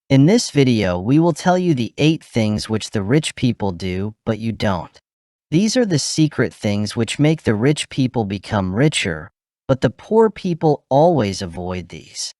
In this video, we will tell you the 8 things which the rich people do, but you don't. These are the secret things which make the rich people become richer, but the poor people always avoid these.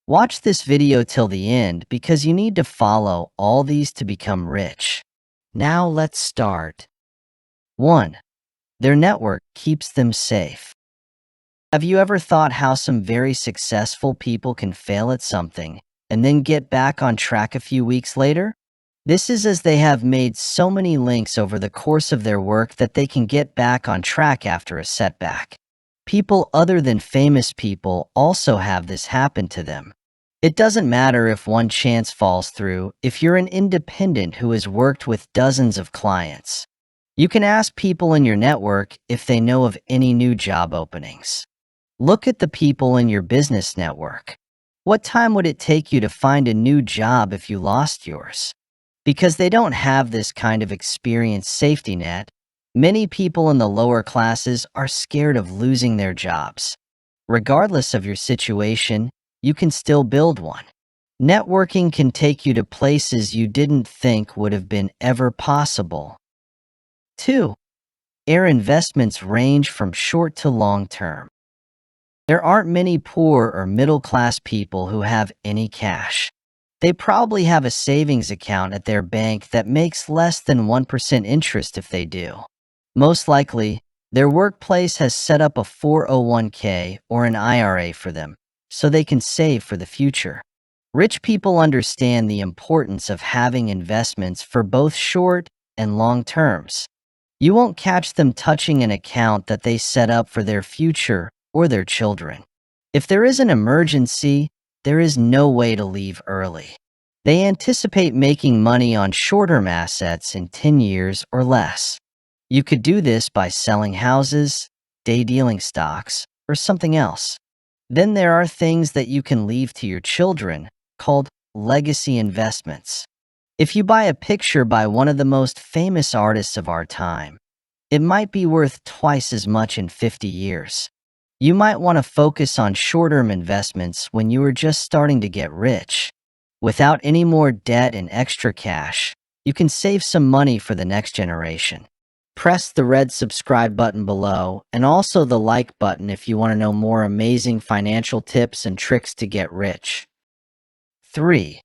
Watch this video till the end because you need to follow all these to become rich. Now let's start. 1. Their network keeps them safe. Have you ever thought how some very successful people can fail at something and then get back on track a few weeks later? This is as they have made so many links over the course of their work that they can get back on track after a setback. People other than famous people also have this happen to them. It doesn't matter if one chance falls through if you're an independent who has worked with dozens of clients. You can ask people in your network if they know of any new job openings. Look at the people in your business network. What time would it take you to find a new job if you lost yours? Because they don't have this kind of experienced safety net, many people in the lower classes are scared of losing their jobs. Regardless of your situation, you can still build one. Networking can take you to places you didn't think would have been ever possible. 2. Their investments range from short to long term. There aren't many poor or middle-class people who have any cash. They probably have a savings account at their bank that makes less than 1% interest if they do. Most likely, their workplace has set up a 401k or an IRA for them, so they can save for the future. Rich people understand the importance of having investments for both short and long terms. You won't catch them touching an account that they set up for their future or their children. If there is an emergency, there is no way to leave early. They anticipate making money on short-term assets in 10 years or less. You could do this by selling houses, day-dealing stocks, or something else. Then there are things that you can leave to your children, called legacy investments. If you buy a picture by one of the most famous artists of our time, it might be worth twice as much in 50 years. You might want to focus on short-term investments when you are just starting to get rich. Without any more debt and extra cash, you can save some money for the next generation. Press the red subscribe button below and also the like button if you want to know more amazing financial tips and tricks to get rich. 3.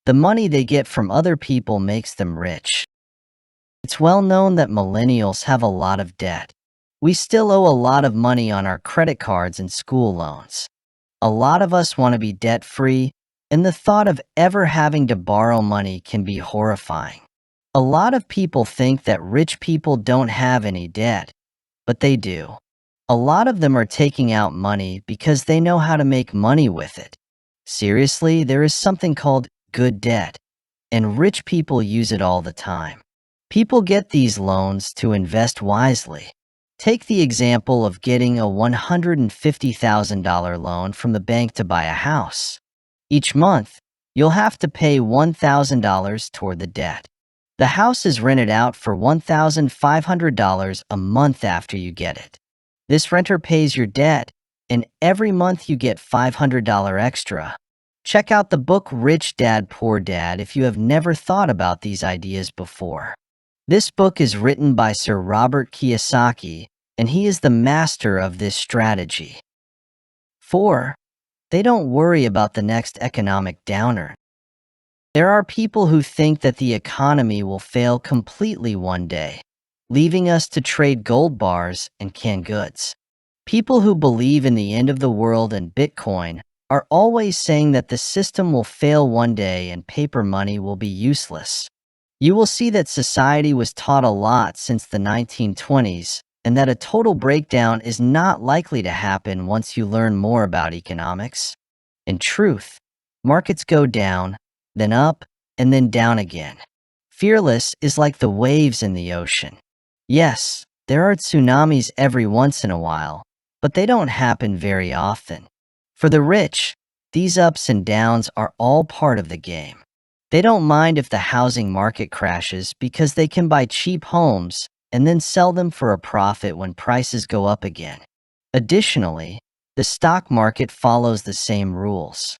The money they get from other people makes them rich. It's well known that millennials have a lot of debt. We still owe a lot of money on our credit cards and school loans. A lot of us want to be debt-free, and the thought of ever having to borrow money can be horrifying. A lot of people think that rich people don't have any debt, but they do. A lot of them are taking out money because they know how to make money with it. Seriously, there is something called good debt, and rich people use it all the time. People get these loans to invest wisely. Take the example of getting a $150,000 loan from the bank to buy a house. Each month, you'll have to pay $1,000 toward the debt. The house is rented out for $1,500 a month after you get it. This renter pays your debt, and every month you get $500 extra. Check out the book Rich Dad, Poor Dad if you have never thought about these ideas before. This book is written by Sir Robert Kiyosaki, and he is the master of this strategy. 4. They don't worry about the next economic downturn. There are people who think that the economy will fail completely one day, leaving us to trade gold bars and canned goods. People who believe in the end of the world and Bitcoin are always saying that the system will fail one day and paper money will be useless. You will see that society was taught a lot since the 1920s, and that a total breakdown is not likely to happen once you learn more about economics. In truth, markets go down, then up, and then down again. Fearless is like the waves in the ocean. Yes, there are tsunamis every once in a while, but they don't happen very often. For the rich, these ups and downs are all part of the game. They don't mind if the housing market crashes because they can buy cheap homes and then sell them for a profit when prices go up again. Additionally, the stock market follows the same rules.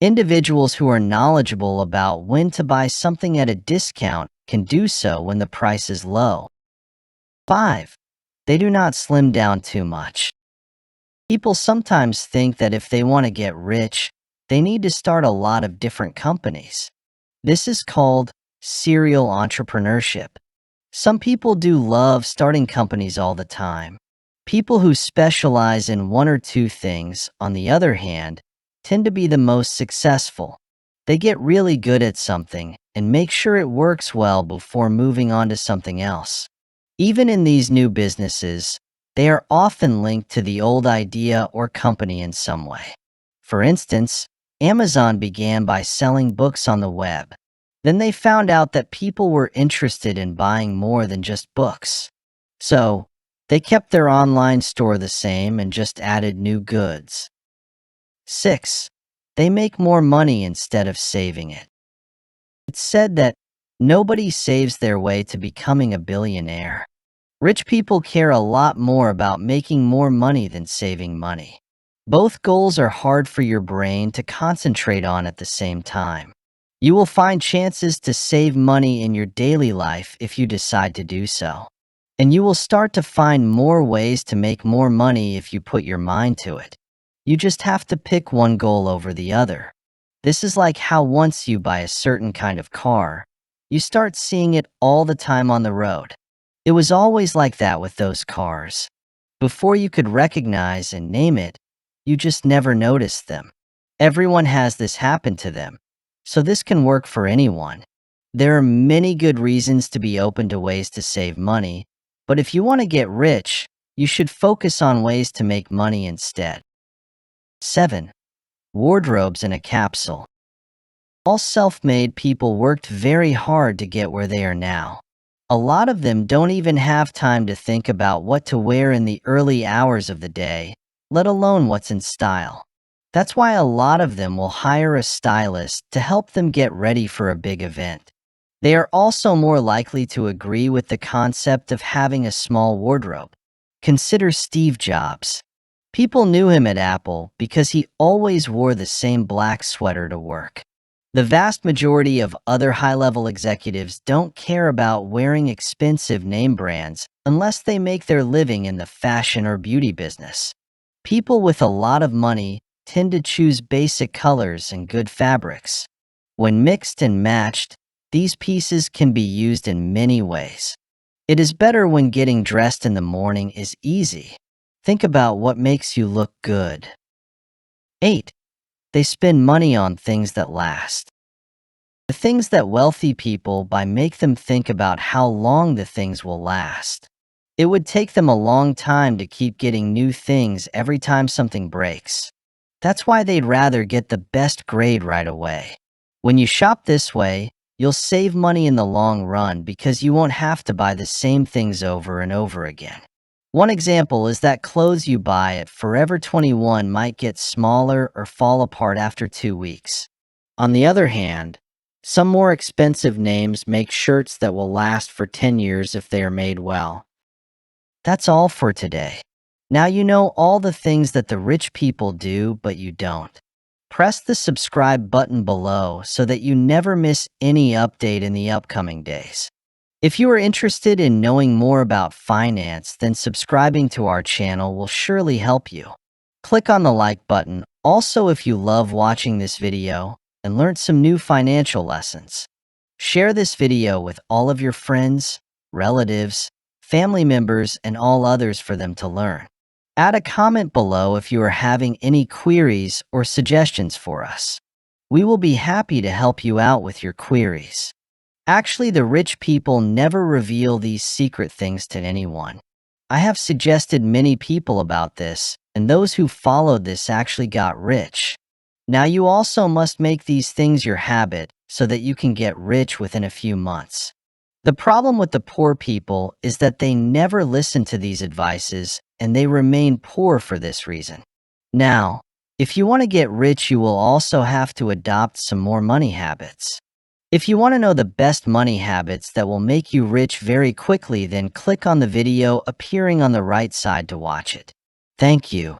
Individuals who are knowledgeable about when to buy something at a discount can do so when the price is low. 5. They do not slim down too much. People sometimes think that if they want to get rich, they need to start a lot of different companies. This is called serial entrepreneurship. Some people do love starting companies all the time. People who specialize in one or two things, on the other hand, tend to be the most successful. They get really good at something and make sure it works well before moving on to something else. Even in these new businesses, they are often linked to the old idea or company in some way. For instance, Amazon began by selling books on the web. Then they found out that people were interested in buying more than just books. So, they kept their online store the same and just added new goods. 6. They make more money instead of saving it. It's said that nobody saves their way to becoming a billionaire. Rich people care a lot more about making more money than saving money. Both goals are hard for your brain to concentrate on at the same time. You will find chances to save money in your daily life if you decide to do so. And you will start to find more ways to make more money if you put your mind to it. You just have to pick one goal over the other. This is like how once you buy a certain kind of car, you start seeing it all the time on the road. It was always like that with those cars. Before you could recognize and name it, you just never noticed them. Everyone has this happen to them, so this can work for anyone. There are many good reasons to be open to ways to save money, but if you want to get rich, you should focus on ways to make money instead. 7. Wardrobes in a capsule. All self-made people worked very hard to get where they are now. A lot of them don't even have time to think about what to wear in the early hours of the day, let alone what's in style. That's why a lot of them will hire a stylist to help them get ready for a big event. They are also more likely to agree with the concept of having a small wardrobe. Consider Steve Jobs. People knew him at Apple because he always wore the same black sweater to work. The vast majority of other high-level executives don't care about wearing expensive name brands unless they make their living in the fashion or beauty business. People with a lot of money tend to choose basic colors and good fabrics. When mixed and matched, these pieces can be used in many ways. It is better when getting dressed in the morning is easy. Think about what makes you look good. 8. They spend money on things that last. The things that wealthy people buy make them think about how long the things will last. It would take them a long time to keep getting new things every time something breaks. That's why they'd rather get the best grade right away. When you shop this way, you'll save money in the long run because you won't have to buy the same things over and over again. One example is that clothes you buy at Forever 21 might get smaller or fall apart after 2 weeks. On the other hand, some more expensive names make shirts that will last for 10 years if they are made well. That's all for today. Now you know all the things that the rich people do, but you don't. Press the subscribe button below so that you never miss any update in the upcoming days. If you are interested in knowing more about finance, then subscribing to our channel will surely help you. Click on the like button also if you love watching this video and learned some new financial lessons. Share this video with all of your friends, relatives, family members, and all others for them to learn. Add a comment below if you are having any queries or suggestions for us. We will be happy to help you out with your queries. Actually, the rich people never reveal these secret things to anyone. I have suggested many people about this, and those who followed this actually got rich. Now you also must make these things your habit so that you can get rich within a few months. The problem with the poor people is that they never listen to these advices and they remain poor for this reason. Now, if you want to get rich, you will also have to adopt some more money habits. If you want to know the best money habits that will make you rich very quickly, then click on the video appearing on the right side to watch it. Thank you.